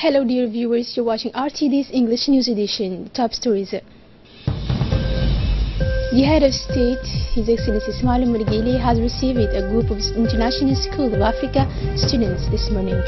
Hello dear viewers, you're watching RTD's English News Edition. Top stories. The head of state, His Excellency Ismail Margili, has received a group of International School of Africa students this morning.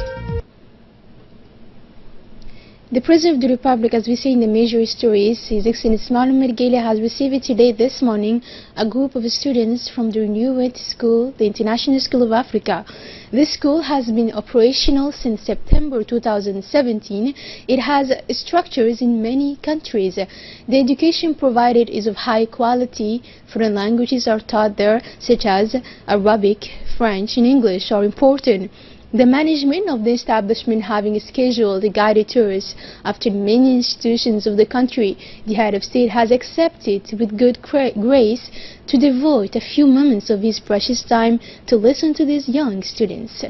The President of the Republic, as we say in the major stories, His Excellency Ismail Margili, has received today, this morning, a group of students from the renewed school, the International School of Africa. This school has been operational since September 2017. It has structures in many countries. The education provided is of high quality. Foreign languages are taught there, such as Arabic, French, and English are important. The management of the establishment having scheduled guided tours after many institutions of the country, the head of state has accepted with good grace to devote a few moments of his precious time to listen to these young students.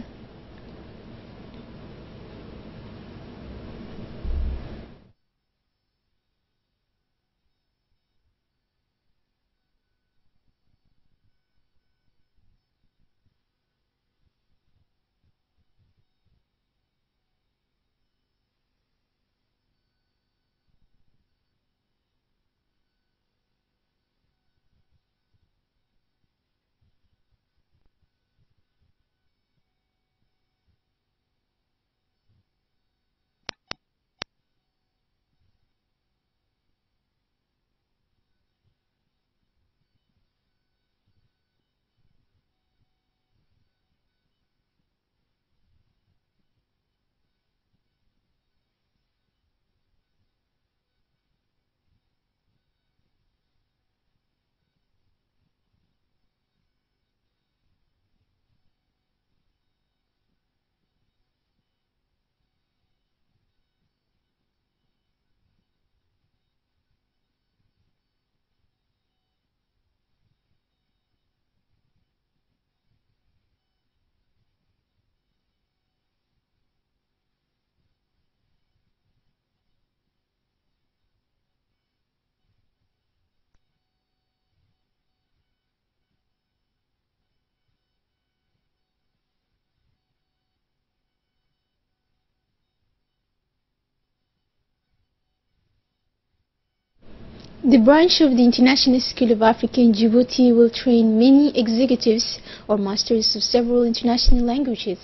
The branch of the International School of Africa in Djibouti will train many executives or masters of several international languages.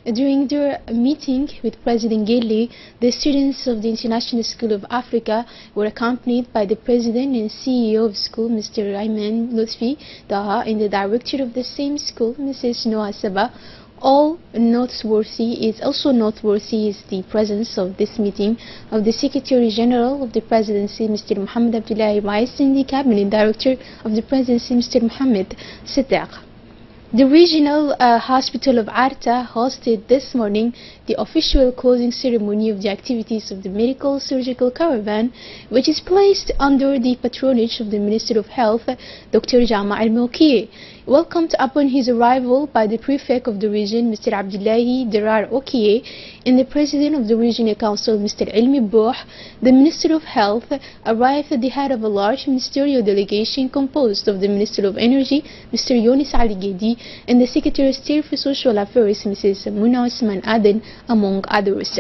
During their meeting with President Geli, the students of the International School of Africa were accompanied by the President and CEO of the school, Mr. Ayman Lutfi Daha, and the Director of the same school, Mrs. Noah Saba. Also noteworthy is the presence of this meeting of the Secretary General of the Presidency, Mr. Mohamed Abdullahi Weiss, and the Cabinet Director of the Presidency, Mr. Mohamed Siddiq. The regional hospital of Arta hosted this morning the official closing ceremony of the activities of the medical surgical caravan, which is placed under the patronage of the Minister of Health, Dr. Jama Al-Moukiye. Welcomed upon his arrival by the prefect of the region, Mr. Abdullahi Dirar Okiye, and the president of the regional council, Mr. Ilmi Bouh, the Minister of Health arrived at the head of a large ministerial delegation composed of the Minister of Energy, Mr. Younis Ali Gedi, and the Secretary of State for Social Affairs, Mrs. Muna Osman Aden, among others.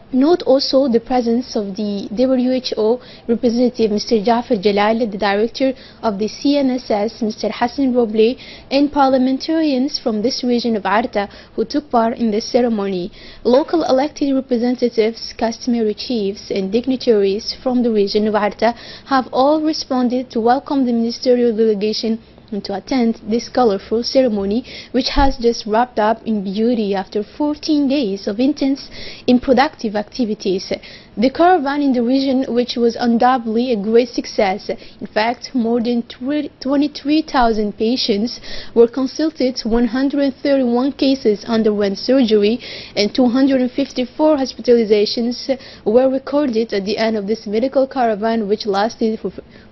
Note also the presence of the WHO representative, Mr. Jafar Jalal, the director of the CNSS, Mr. Hassan Roble, and parliamentarians from this region of Arta who took part in the ceremony. Local elected representatives, customary chiefs, and dignitaries from the region of Arta have all responded to welcome the ministerial delegation and to attend this colorful ceremony, which has just wrapped up in beauty after 14 days of intense and productive activities. The caravan in the region, which was undoubtedly a great success. In fact, more than 23,000 patients were consulted, 131 cases underwent surgery, and 254 hospitalizations were recorded at the end of this medical caravan, which lasted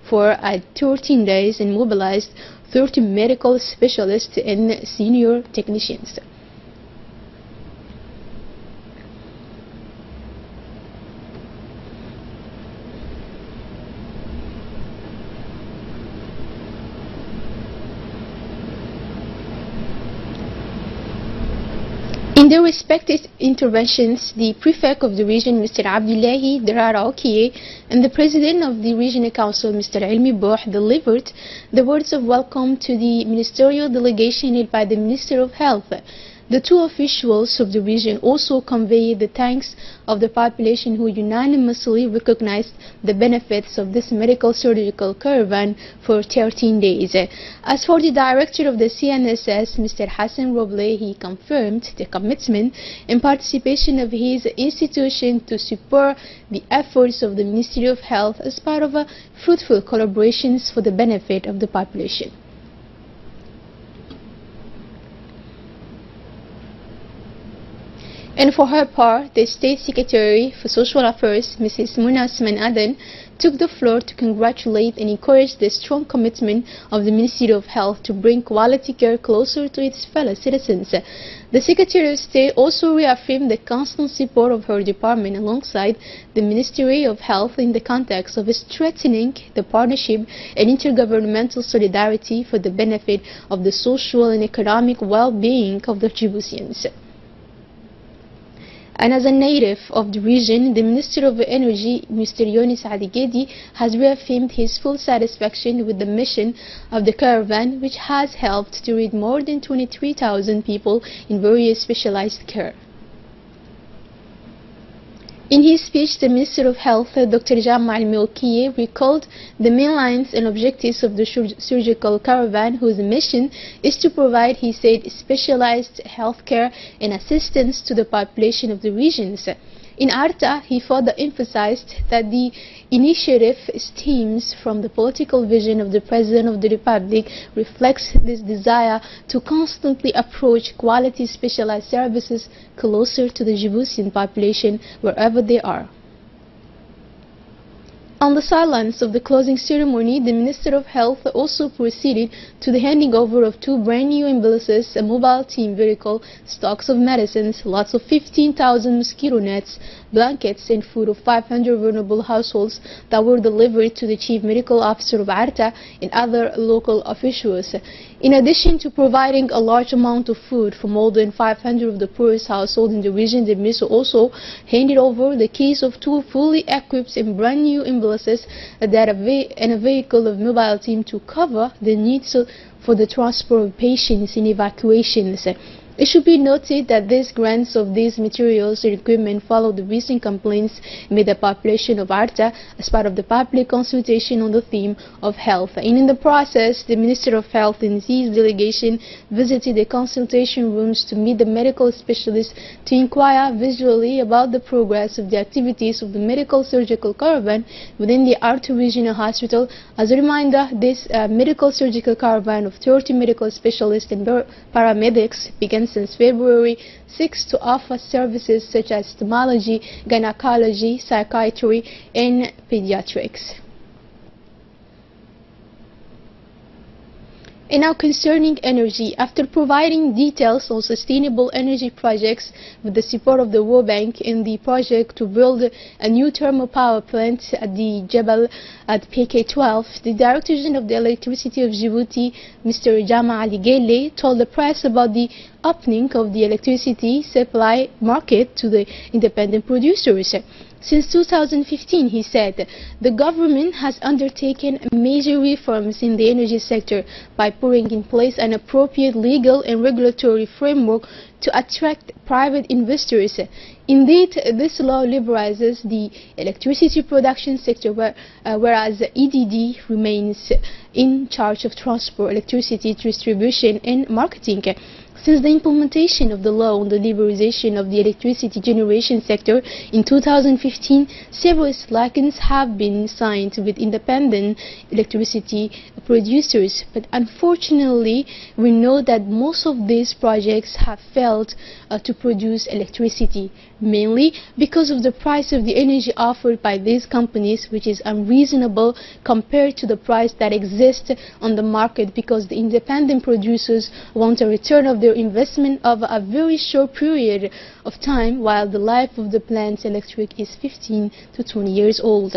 for 13 days and mobilized 30 medical specialists and senior technicians. In their respective interventions, the prefect of the region, Mr. Abdullahi Dararaokiye, and the president of the regional council, Mr. Ilmi Bouh, delivered the words of welcome to the ministerial delegation led by the Minister of Health. The two officials of the region also conveyed the thanks of the population who unanimously recognized the benefits of this medical surgical caravan for 13 days. As for the director of the CNSS, Mr. Hassan Roble, he confirmed the commitment and participation of his institution to support the efforts of the Ministry of Health as part of a fruitful collaborations for the benefit of the population. And for her part, the State Secretary for Social Affairs, Mrs. Muna Osman Aden, took the floor to congratulate and encourage the strong commitment of the Ministry of Health to bring quality care closer to its fellow citizens. The Secretary of State also reaffirmed the constant support of her department alongside the Ministry of Health in the context of strengthening the partnership and intergovernmental solidarity for the benefit of the social and economic well-being of the Djiboutians. And as a native of the region, the Minister of Energy, Mr. Younis Adigedi, has reaffirmed his full satisfaction with the mission of the caravan, which has helped to rid more than 23,000 people in various specialized care. In his speech, the Minister of Health, Dr. Jamal Meokiye, recalled the main lines and objectives of the surgical caravan, whose mission is to provide, he said, specialized health care and assistance to the population of the regions. In Arta, he further emphasized that the initiative stems from the political vision of the President of the Republic, reflects this desire to constantly approach quality specialized services closer to the Djiboutian population wherever they are. On the sidelines of the closing ceremony, the Minister of Health also proceeded to the handing over of two brand new ambulances, a mobile team vehicle, stocks of medicines, lots of 15,000 mosquito nets, blankets, and food of 500 vulnerable households that were delivered to the Chief Medical Officer of Arta and other local officials. In addition to providing a large amount of food for more than 500 of the poorest households in the region, the Minister also handed over the keys of two fully equipped and brand new ambulances and a vehicle of mobile team to cover the needs for the transport of patients in evacuations. It should be noted that these grants of these materials and equipment follow the recent complaints made by the population of Arta as part of the public consultation on the theme of health. And in the process, the Minister of Health and his delegation visited the consultation rooms to meet the medical specialists to inquire visually about the progress of the activities of the medical surgical caravan within the Arta Regional Hospital. As a reminder, this medical surgical caravan of 30 medical specialists and paramedics began since February 6 to offer services such as ophthalmology, gynecology, psychiatry, and pediatrics. And now concerning energy, after providing details on sustainable energy projects with the support of the World Bank in the project to build a new thermal power plant at the Jebel at PK12, the Director General of the Electricity of Djibouti, Mr. Jama Ali Gele, told the press about the opening of the electricity supply market to the independent producers. Since 2015, he said, the government has undertaken major reforms in the energy sector by putting in place an appropriate legal and regulatory framework to attract private investors. Indeed, this law liberalizes the electricity production sector, whereas EDD remains in charge of transport, electricity distribution and marketing. Since the implementation of the law on the liberalization of the electricity generation sector in 2015, several slogans have been signed with independent electricity producers. But unfortunately, we know that most of these projects have failed to produce electricity, mainly because of the price of the energy offered by these companies, which is unreasonable compared to the price that exists on the market, because the independent producers want a return of their investment of a very short period of time, while the life of the plant's electric is 15 to 20 years old.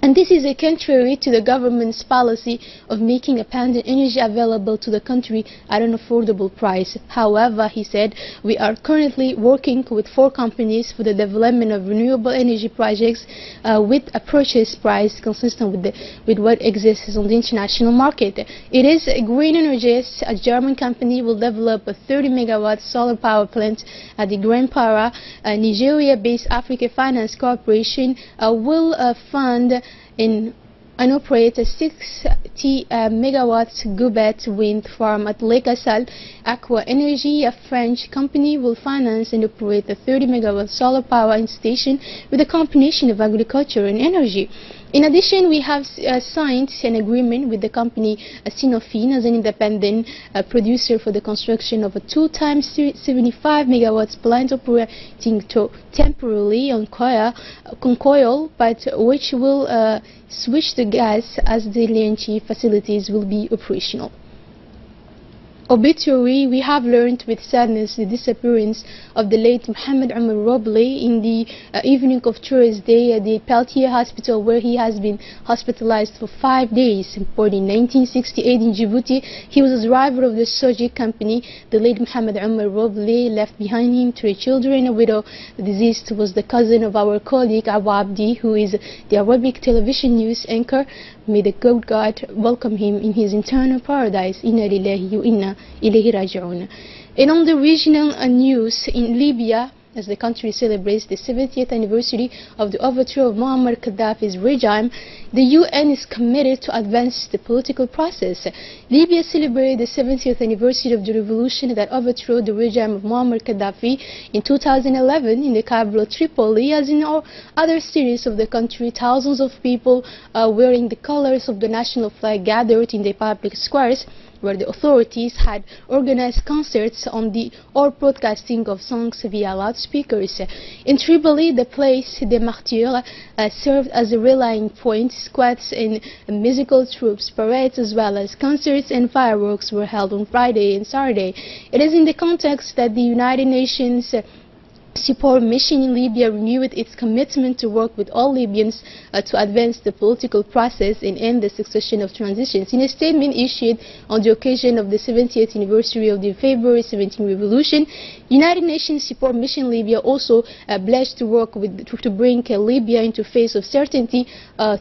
And this is contrary to the government's policy of making abundant energy available to the country at an affordable price. However, he said, we are currently working with 4 companies for the development of renewable energy projects with a purchase price consistent with what exists on the international market. It is Green Energies, a German company, will develop a 30-megawatt solar power plant at the Grand Para. A Nigeria-based Africa Finance Corporation will fund and operate a 60 megawatts Goubet wind farm at Lake Assal. Aqua Energy, a French company, will finance and operate a 30 megawatt solar power installation with a combination of agriculture and energy. In addition, we have signed an agreement with the company Sinofin as an independent producer for the construction of a 2 times 75 megawatts plant operating temporarily on coil, but which will switch to gas as the LNG facilities will be operational. Obituary: we have learned with sadness the disappearance of the late Mohammed Omar Robleh in the evening of Thursday at the Peltier Hospital, where he has been hospitalized for 5 days. Born in 1968 in Djibouti, he was a driver of the Sojik company. The late Mohammed Omar Robleh left behind him 3 children and a widow. The deceased was the cousin of our colleague Awa Abdi, who is the Arabic television news anchor. May the good God welcome him in his eternal paradise. Inna lillahi wa inna ilayhi raji'un. And on the regional news, in Libya, as the country celebrates the 70th anniversary of the overthrow of Muammar Gaddafi's regime, the UN is committed to advance the political process. Libya celebrated the 70th anniversary of the revolution that overthrew the regime of Muammar Gaddafi in 2011 in the capital Tripoli. As in all other cities of the country, thousands of people wearing the colors of the national flag gathered in the public squares, where the authorities had organized concerts or broadcasting of songs via loudspeakers. In Tripoli, the Place des Martyrs served as a rallying point. Squads and musical troops, parades, as well as concerts and fireworks were held on Friday and Saturday. It is in the context that the United Nations support mission in Libya renewed its commitment to work with all Libyans to advance the political process and end the succession of transitions. In a statement issued on the occasion of the 70th anniversary of the February 17 revolution, United Nations support mission Libya also pledged to work to bring Libya into a phase of certainty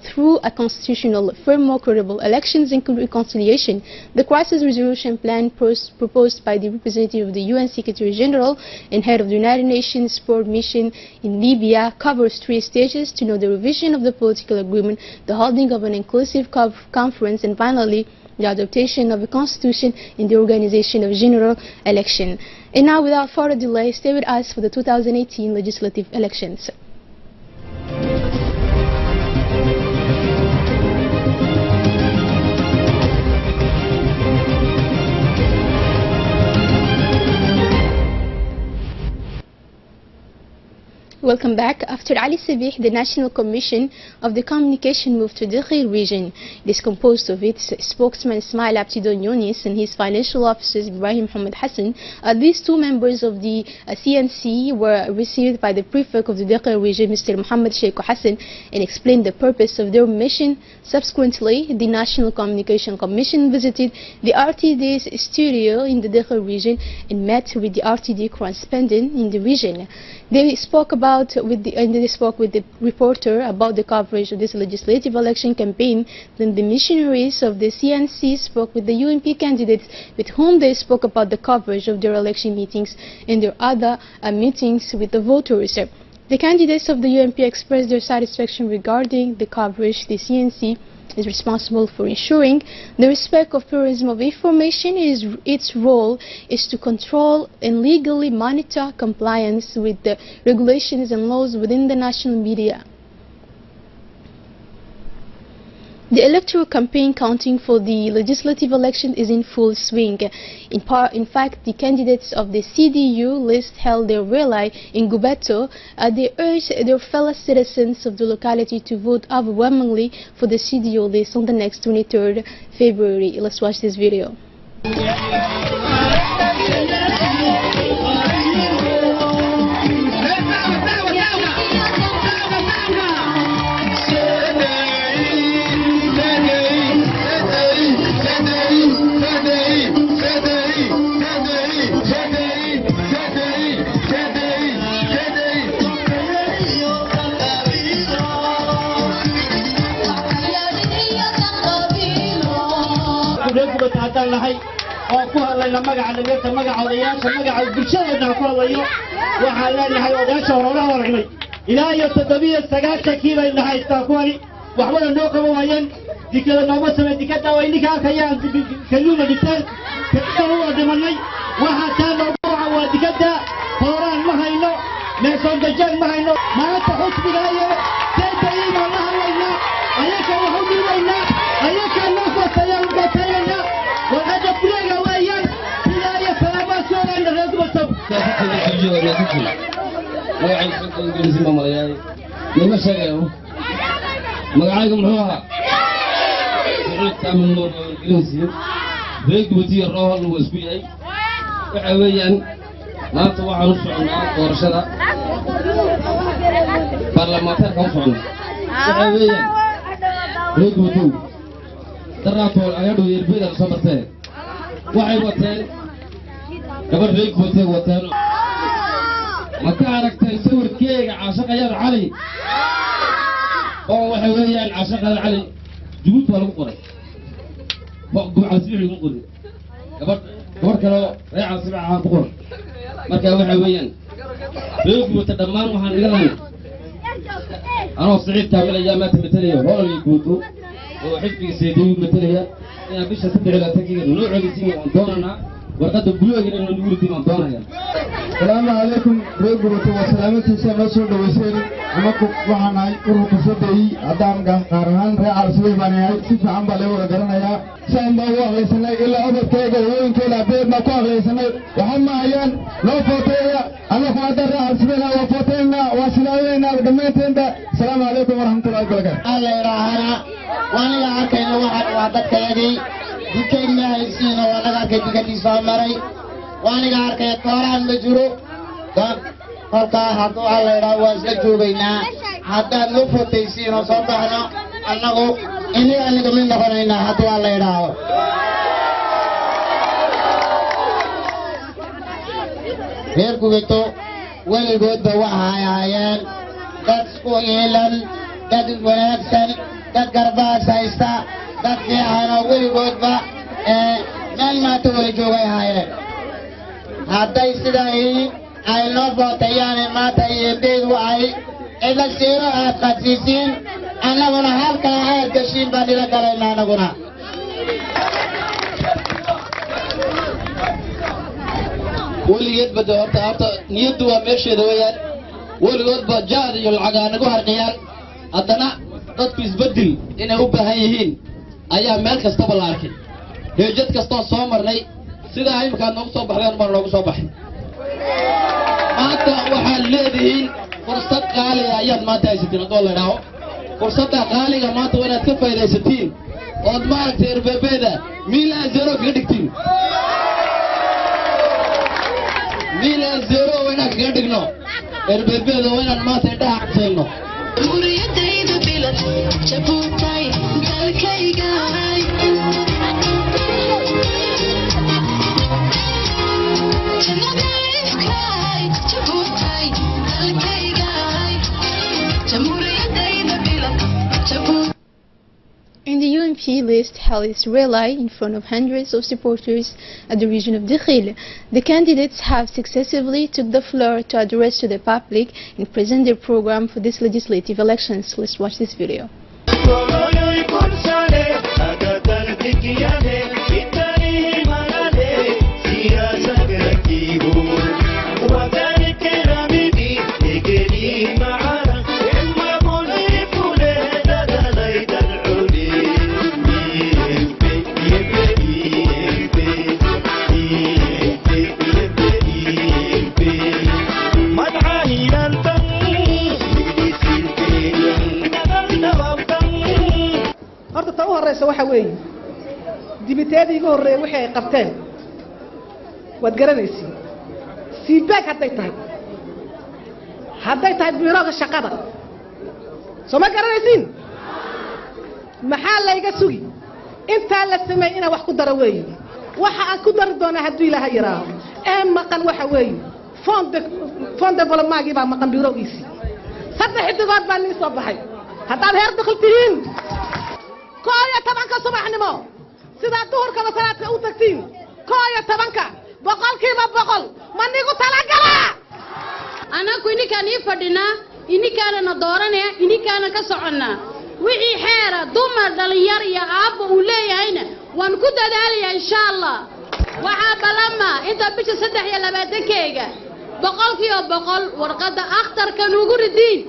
through a constitutional framework, credible elections, and reconciliation. The crisis resolution plan proposed by the representative of the UN Secretary General and head of the United Nations support mission in Libya covers 3 stages: to know the revision of the political agreement, the holding of an inclusive conference, and finally the adoption of a constitution and the organization of general election. And now, without further delay, stay with us for the 2018 legislative elections. Welcome back. After Ali Sabih, the National Commission of the Communication moved to the Dakhil region. It is composed of its spokesman Ismail Abtidon Yunis and his financial officers Ibrahim Mohamed Hassan. These 2 members of the CNC were received by the prefect of the Dakhil region, Mr. Mohammed Sheikh Hassan, and explained the purpose of their mission. Subsequently, the National Communication Commission visited the RTD's studio in the Dakhil region and met with the RTD correspondent in the region. They spoke with the reporter about the coverage of this legislative election campaign. Then the missionaries of the CNC spoke with the UNP candidates, with whom they spoke about the coverage of their election meetings and their other meetings with the voters. The candidates of the UNP expressed their satisfaction regarding the coverage. The CNC is responsible for ensuring the respect of pluralism of information. Its role is to control and legally monitor compliance with the regulations and laws within the national media. The electoral campaign counting for the legislative election is in full swing. In fact, the candidates of the CDU list held their rally in Gubeto. They urged their fellow citizens of the locality to vote overwhelmingly for the CDU list on the next 23rd February. Let's watch this video. reerku bataataan lahay oo ku hadlayna magaca dhageerta magaca odayaasha magaca bulshada ku hadlayo waxaan leenahay odayaasha hore aragnay ilaa iyo 7 kiiba inahay kuwani waxbada noo qabo waayeen dikada nooma samay dikada way ninka arkayaan kalluuna dhigtaan kadib oo dhimanay waxa taa loo waa dikada horaan ma hayno meeshan dajal ma hayno maanta xusbigayo teedii ma lahaynaa ayaka waxa diilayna ayaka nafsayaan batayna wada kuleega waayaan ilaa iyo salaamaasooda reedubato magacay ku ingiriisi ma marayay nima sheegayo magacaygu muxuu ahaa من نور الإنسي بريك بتي الروح الوسبيعي وحويا ما توقع نصعنا ورشدا برلمانات كونسون وحويا بريك بتو تراتول أيادو يربي الصبرتين وحي وتين قبل بريك بتي وتين ما تعرف تسوي كيك عاشق يا علي أو وحويا عاشق علي جبوت ولا مقرن بقول عسير مقرن قبر كلا ريع سبعة مقرن مركب وحويان بيجوا تدمر وحن يلنا أنا صعيد كامل أيامات مثلية هو اللي يقولوا وحبي سيدي مثلية أنا بيش أصدق على تكير نوع اللي أنطونا وقد بقولوا إن نقول تيم أنطونا السلام عليكم ورحمة الله وسلامته سلام وسلم أمكم وحنا يروح كسبتي أدام كارهان رأي سليماني سيف عم بالله وقرنايا سام بوا لسنا إلا أبد كذا وين كلا بيت ما قال لسنا وهم عيان لو فتيا أنا فادر رأي سليمان وفتينا وسلامنا ودمتنا السلام عليكم ورحمة الله وبركاته الله يرحمنا وأنا أكيد واحد وعدت كذي ذكر ما يسينا وأنا كذي سامري وأنا أكيد كاران بجرو halkaa hadduu alla idhaa waa isla joogaynaa haddaad noo footaysiin oo soo baxno annagu aniga mid noqonaynaa hadduu alla idhaaho reer gubeto weligoodba waxay ahaayeen dad isku yeelan dad wanaagsan dad garbaas haysta dad fiican oo weligoodba meel maanta weli joogay ahaayeen hadday sidaa yihiin ay noo footayaan maanta iyo beedu ay ila siiro aad qadsiisiin annaguna halkaa aad gashiin baan ila galaynaa annaguna weligeed bada horta niyaddu waa meesheeda weeyaan weligood ba jaad iyo lacag anagu harqiyaan haddana dadku isbedel inay u baahan yihiin ayaa meel kastaba la arkay heejad kastoo soo marnay sidaa imikaad noogu soo baxdeen baan noogu soo baxay maanta waxaad leedihiin fursad qaaliga ayaad maanta haysatiin haddoo la idhaaho fursadda qaaliga maanta waa inaad ka faa'idaysatiin ood maaragtay erbebeeda miilaan zero kaga dhigtiin miilaan zero waa inaan kaga dhigno erbebeeda waa inaan maanta indhaha cagseelno uriyadayda bilad jabuutay dalkayga In the UMP list held its rally in front of hundreds of supporters at the region of Dakhil, the candidates have successively took the floor to address to the public and present their program for these legislative elections. Let's watch this video. waxa weeye dibiteedii iga horeeyay wixii ay qabteen wad garanaysiin feedback hadday tahay biirooga shaqada soo ma garanaysiin maxaa la iga sugi inta la sameeyay ina wax ku daro weeye waxa aan ku dari doonaa haddii Ilaahay yaraaho maqan waxa weeye fond development baa maqan biiroogiisi saddex xidigood baa nin soo baxay haddaad heer dakhiltiin كوية طبعا كصباح نمو سيدا الظهر كما fadhinaa ininkaana dooranaya ininkaana ka soconnaa wixii xeera dumar dhalinyar iyo aabba uu leeyahayna waan ku dadaalayaa insha allah waxaa balama inta bisha 23-keega 100% warqadda akhtarka nugu ridiin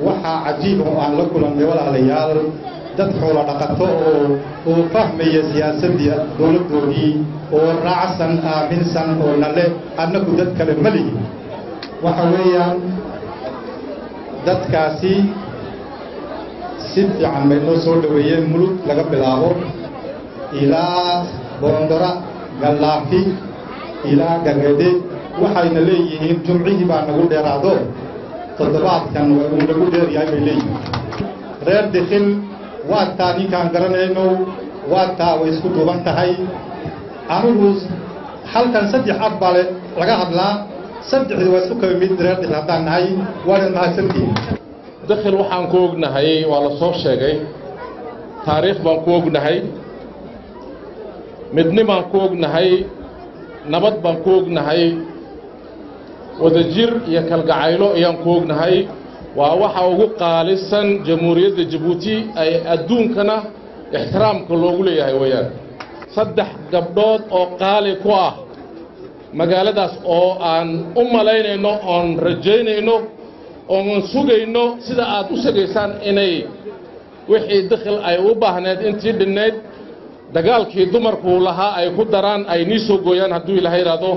waxaa cajiib oo aan la kulannay walaalayaal dad xoolo dhaqato oo fahmaya siyaasadda dowladdoodii oo raacsan aaminsan oo nale annagu dad kale ma lihi waxa weeyaan dadkaasi si fiican bay noo soo dhoweeyeen mulug laga bilaabo ilaa boondora gallaafi ilaa gagade waxayna leeyihiin jumcihii baa nagu dheeraado toddobaadkan uu nagu dheeryahay bay leeyihiin reer dikhil waa taa ninkaan garanayno waa taa way isku duuban tahay anigu halkan 3 af bale laga hadlaa 3 waa isku kala mid reer dikhil haddaan nahay waa mahadsantihiin dikhil waxaan ku ognahay waa la soo sheegay taariikh baan ku ognahay midnimaan ku ognahay nabad baan ku ognahay wadajir iyo kalgacaylo ayaan ku ognahay waa waxa ugu qaalisan jamhuuriyadda Djibouti ay adduunkana ixtiraamka loogu leeyahay weeyaan 3 gabdhood oo qaali ku ah magaaladaas oo aan u malaynayno oon rajaynayno oon sugayno sida aad u sugaysaan inay wixii dikhil ay u baahneed intii dhinneed dagaalkii dumarku lahaa ay ku daraan ay nii soo gooyaan hadduu ilaahay yiraahdo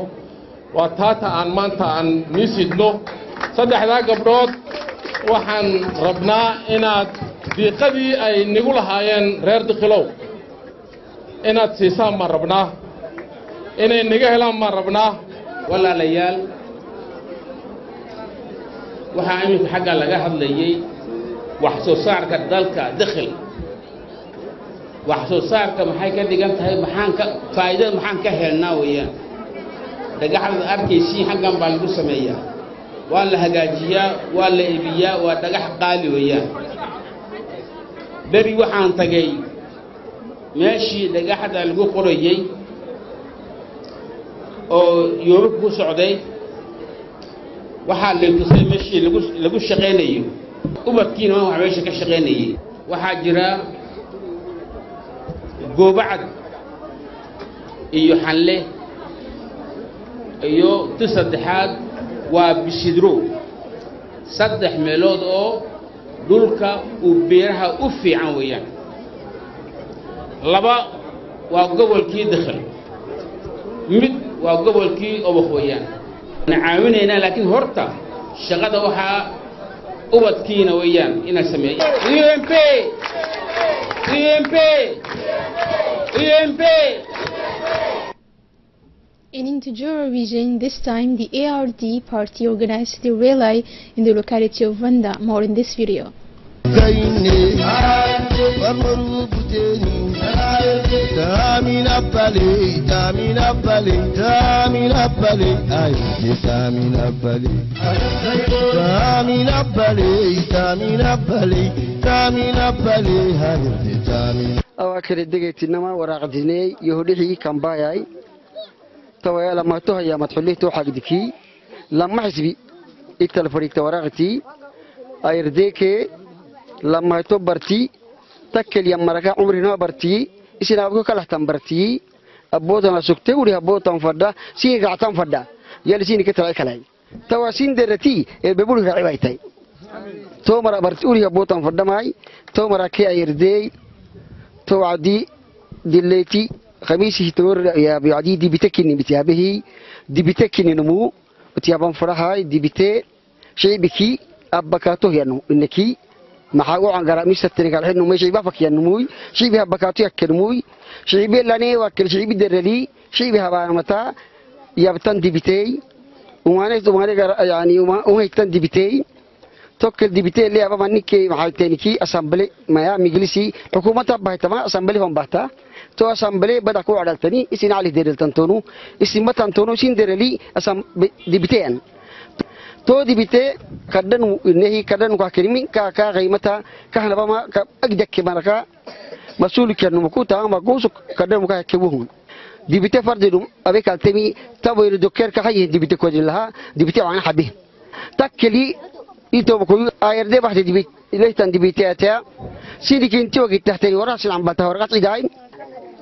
waa taata aan maanta aan nii sidno 3 gabdhood waxaan rabnaa inaad diiqadii ay nigu lahaayeen reer dikhilow inaad siisaan ma rabnaa inay niga helaan ma rabnaa walaalayaal waxaa iminka xagga laga hadlayay wax soo saarka dalka dikhil wax soo saarka maxay ka dhigan tahay faa'iido maxaan ka helnaa weeyaan dhagaxda arkaysiin xaggan baa lagu sameeyaa waa la hagaajiyaa waa la iibiyaa waa dhagax qaali weeyaan beri waxaan tagay meeshii dhagaxda lagu qorayay oo Yurub ku socday waxaa la tusay meeshii lagu shaqeynayo ubadkiina waxa meesha ka shaqeynayay waxaa jira goobacad iyo xalle iyo tisaddexaad waa bisidro 3 meelood oo dhulka uu beeraha u fiican weeyaan 2 waa gobolkii dikhil mid waa gobolkii oboq weeyaan nacaawinayna laakiin horta shaqada waxaa ubadkiina weeyaan ina sameeyaan UMP In Intajora region, this time the ARD party organized the rally in the locality of Vanda. More in this video. أواكر الدقيقة إنما وراقدني يهودي كان بايع تويا لما توهيا ما تحليه توحق دكي لما حسبي التلفريق توراقتي أيرديك لما توبرتي تكل يا مركا عمري نوبرتي إسنا أبوك كله تنبرتي أبوتنا سكتة ولي أبوتنا فدا سين قاعتنا فدا يلي سين كتر كلاي تواسين درتي بيقولوا رعيتي تو مرة برتي ولي أبوتنا فدا معي تو مرة كي أيردي تو عدي دليتي خميسي تور يا بيعدي دي بتكني بتيابه دي بتكني نمو بتيابان فرحاي دي بتة شيء بكي أبكاته ينو إنكي محاو عن قرامي ستنك على إنه ماشي بافك ينموي شيء بها بكاته يكنموي شيء بيلاني وكل شيء بدرلي شيء بها بانمتا يابتن دي بتي ومانه يعني وما يكتن دي بتي توكل دي بتي اللي أبا منك محايتينكي أسامبلي ما يا مجلسي حكومة بهتما أسامبلي هم بهتا تو أسامبلي بدأ كوا عدالتني إسين علي ديرل تنتونو إسين ما تنتونو سين ديرلي أسام دي بتيان تو دي بتي كدن نهي كدن كاكريمين كا غيمتا كهنا بما أجدك كماركا مسؤول كأنه مكوتا ما جوز كدن مكاكبوهم دي بتي فردهم أبيك التمي تبغى الدكتور كهاي دي بتي كوجين لها دي بتي عن حبيه تكلي يتوبكو آيردي بحث دبيت ليتان دبيتاتها سيدي كنتي وقت تحتني وراس العنباتها ورقات عداين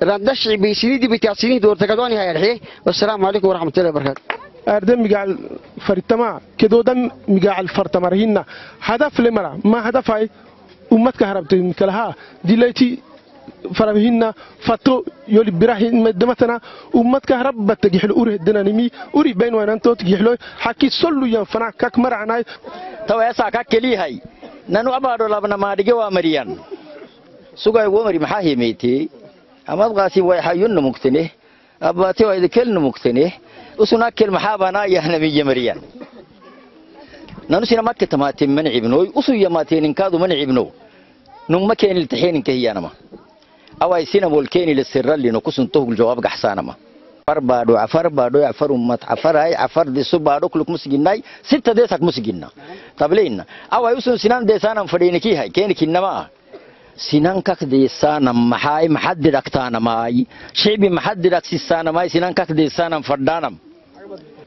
ردش عبي سيدي دبيتها سيدي دور تقدوني هاي الحين والسلام عليكم ورحمة الله وبركاته أردم مجال فرتما كدو دم مجال فرتما رهينا هدف لمرة ما هدف هاي أمة كهربتين كلها دلتي فرمهنا فتو يولي براهين مدمتنا أمة كهرب بتجيح الأوره الدنانيمي أوري بين وين أنتو تجيح له حكي صلوا ينفنا كك مرعنا تو يسا ككلي هاي نانو أبادو لابنا ما رجوا مريان سوغاي ومري محاهي ميتي أما بغاسي ويحيون مقتنه أباتي وإذا كل مقتنه وسنا كل محابنا يهنا مية مريان نانو سينا مكة تماتين من عبنوي وسو يماتين كادو من عبنو نم مكين التحين كهيانا ما أواي سينا والكيني للسر اللي نقصن توه الجواب قحسانا ما عفر بادو عفر أمت عفر هاي عفر دي سبادو كلك مسجناي ستة ديسك مسجنا طب لينا أواي وسن سنان ديسانا فرينكي هاي كينك إنما سنان كك ديسانا محاي محدد أكتانا ماي شعبي محدد أكسيسانا ماي سنان كك ديسانا فردانا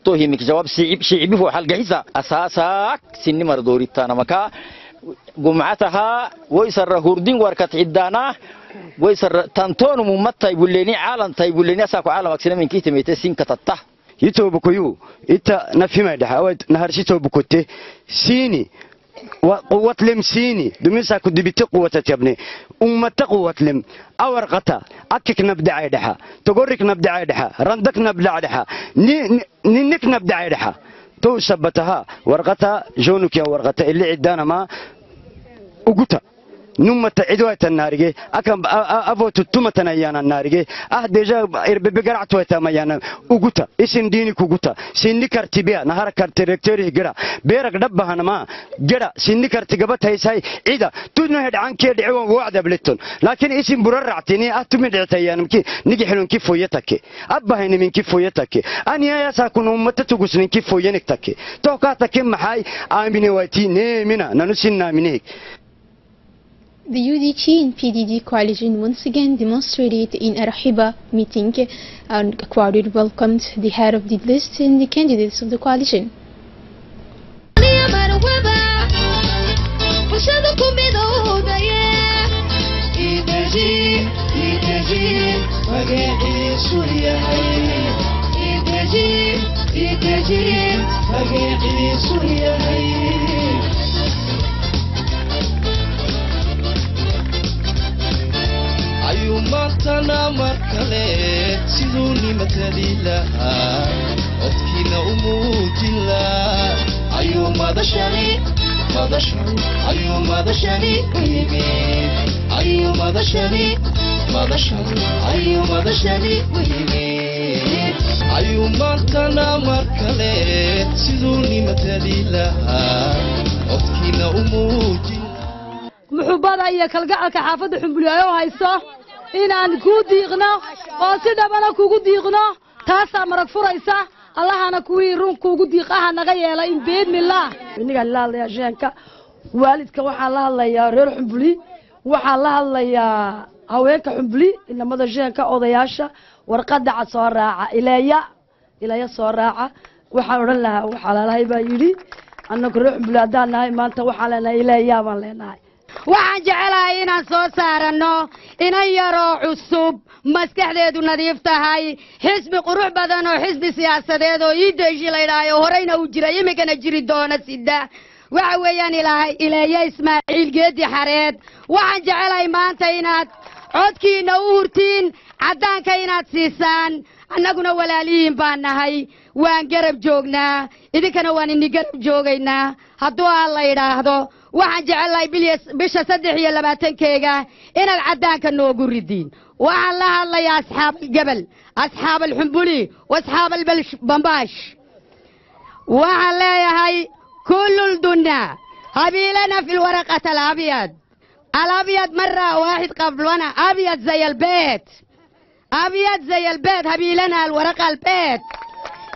توهي مك جواب شعبي هو حلقة حسا أساساك سني مردوري تانا مكا جمعتها ويسر هوردين وركت عدانا ويسر تنتون ممتى يقولني عالم تيقولني أساكو عالم أكسنا من كيت ميتسين كتطه يتوبكيو إنت نفهم هذا أود نهارش يتوبكوته سيني وقوة لم سيني دميسا كد بتقوة تبني قوة لم أورقتا أكك نبدأ عيدها تقولك نبدأ عيدها رندك نبدأ عيدها نك نبدأ عيدها تو سبتها ورقتا جونك يا ورقتا اللي عدانا ما وقتا نمت عدوة النارجة أكم أبو تتمة نيانا النارجة ديجا بقرعة وتميانا وقتا اسم دينك وقتا سني كرتبيا نهار كرتريكتوري جرا بيرك دبها ما جرا سني كرتجبت هاي ساي عدا تدنا هاد عن كيد عوام وعد بلتون لكن اسم بررعتني أتمد عتيان كي نجي حلون كيف ويتك أبها هني من كيف ويتك أنا يا ساكن أمة تجوسن كيف وينك توقعتك محاي آمني واتي نمنا ننسينا منك. The UDT and PDD coalition once again demonstrated in a Rahiba meeting and a crowd welcomed the head of the list and the candidates of the coalition. ayuumaantana mar kale siduu nimatali lahaa codkiina u muujin lahaa ayuu madashani u yimid ayuu ayuumaantana mar kale siduu nimatali lahaa codkiina u muujin muxuubada iyo kalgacalka xaafadda xumbuliyo hayso inaan ku diiqno oo si dhabana kugu diiqno taasa marag furaysa allahana kuwii run kugu diiqaha naga yeelay in beedmillah iniga laalaya sheenka waalidka waxa la hadlayaa reer xumbuli waxa la hadlayaa haweenka xumbuli inamada sheenka odayaasha warqada cad soo raaca ilaya soo raaca waxa oran lahaa waxa laalahay baa yiri annagu reer xumbuli hadaan nahay maanta waxa leenahay ilaya baan leenahay waxaan jecelahay inaan soo saarano inan yaroo cusub maskaxdeedu nadiif tahay xisbi qurux badan oo xisbi siyaasadeed oo iideeshi la yidhaayo horeyna uu jiray imikana jiri doona sida waxa weeyaan ilaahay ismaaciil geedi xareed waxaan jecelahay maanta inaad codkiina u hurtiin caddaanka inaad siisaan annaguna walaalihiin baan nahay waan garab joognaa idinkana waan ini garab joogaynaa hadduu alla yidhaahdo waxaan jecelahay bisha 23 inaad caddaanka noogu ridiin waxaan la hadlayaa asxaab aljabal asxaab alxumbuli wasxaab albambaash waxaan leeyahay kullu dunya habiilana fi alwaraqat الأبيض مرة واحد قبلنا أبيض زي البيت هبيلنا الورقة البيت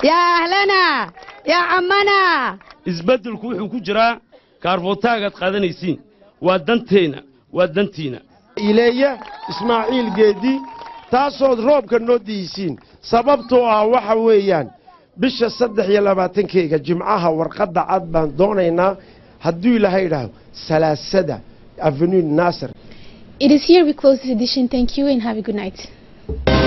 يا أهلنا يا عمنا isbedel ku wuxuu ku jiraa kaarbootaaga qaadanaysiin waa danteena ileeya ismaaciil geedi taasood roobka noo diisiin sababtoo ah waxa weeyaan bisha 23 jimcaha warqada cad baan doonaynaa hadduu ilaahay idhaaho salaasada avenue nasir. It is here we close this edition. Thank you and have a good night.